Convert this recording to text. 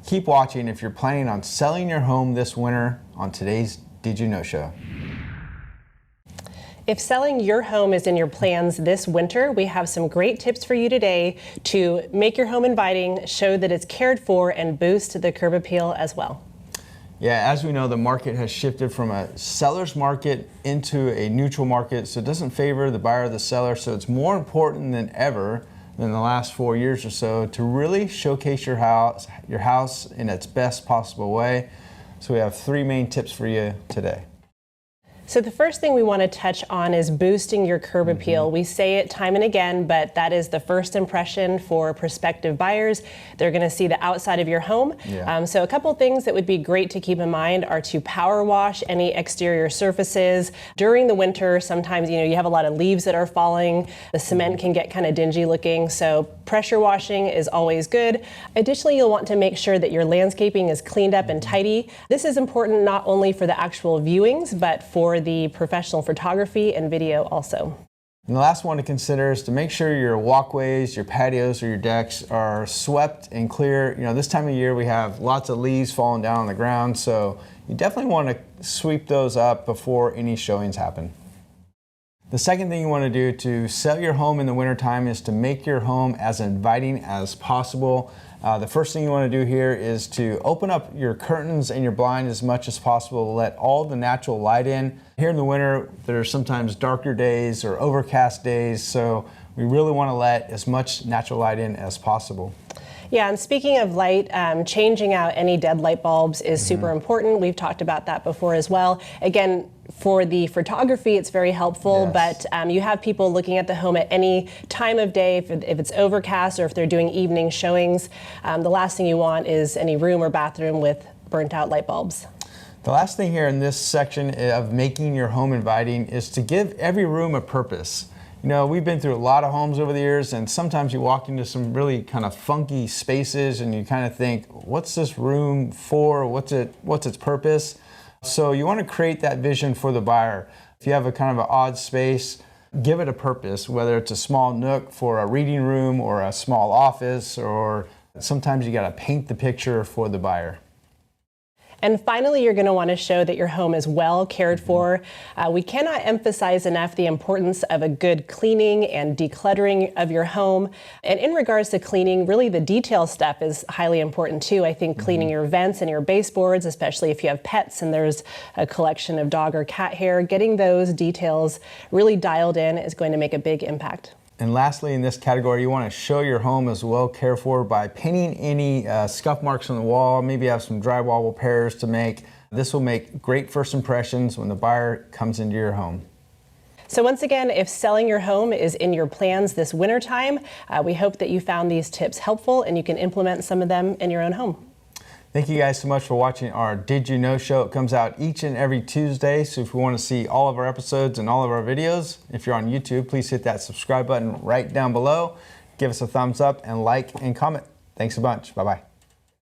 Keep watching if you're planning on selling your home this winter on today's Did You Know Show. If selling your home is in your plans this winter, we have some great tips for you today to make your home inviting, show that it's cared for, and boost the curb appeal as well. Yeah, as we know, the market has shifted from a seller's market into a neutral market, so it doesn't favor the buyer or the seller. So it's more important than ever in the last 4 years or so to really showcase your house in its best possible way. So we have 3 main tips for you today. So the first thing we want to touch on is boosting your curb appeal. We say it time and again, but that is the first impression for prospective buyers. They're going to see the outside of your home. Yeah. So a couple things that would be great to keep in mind are to power wash any exterior surfaces. During the winter, sometimes you have a lot of leaves that are falling. The cement can get kind of dingy looking, so pressure washing is always good. Additionally, you'll want to make sure that your landscaping is cleaned up and tidy. This is important not only for the actual viewings, but for the professional photography and video also. And the last one to consider is to make sure your walkways, your patios, or your decks are swept and clear. This time of year we have lots of leaves falling down on the ground, so you definitely want to sweep those up before any showings happen. The second thing you want to do to sell your home in the wintertime is to make your home as inviting as possible. The first thing you want to do here is to open up your curtains and your blind as much as possible to let all the natural light in. Here in the winter, there are sometimes darker days or overcast days, so we really want to let as much natural light in as possible. Yeah, and speaking of light, changing out any dead light bulbs is super important. We've talked about that before as well. Again, for the photography, it's very helpful, Yes. but you have people looking at the home at any time of day, if it's overcast or if they're doing evening showings. The last thing you want is any room or bathroom with burnt out light bulbs. The last thing here in this section of making your home inviting is to give every room a purpose. We've been through a lot of homes over the years, and sometimes you walk into some really kind of funky spaces and you kind of think, what's this room for? What's its purpose? So you want to create that vision for the buyer. If you have a kind of an odd space, give it a purpose, whether it's a small nook for a reading room or a small office, or sometimes you got to paint the picture for the buyer. And finally, you're going to want to show that your home is well cared for. We cannot emphasize enough the importance of a good cleaning and decluttering of your home. And in regards to cleaning, really the detail stuff is highly important too. I think cleaning your vents and your baseboards, especially if you have pets and there's a collection of dog or cat hair, getting those details really dialed in is going to make a big impact. And lastly, in this category, you want to show your home as well cared for by painting any scuff marks on the wall. Maybe have some drywall repairs to make. This will make great first impressions when the buyer comes into your home. So once again, if selling your home is in your plans this wintertime, we hope that you found these tips helpful and you can implement some of them in your own home. Thank you guys so much for watching our Did You Know Show. It comes out each and every Tuesday, so if you want to see all of our episodes and all of our videos, if you're on YouTube, please hit that subscribe button right down below. Give us a thumbs up and like and comment. Thanks a bunch. Bye-bye.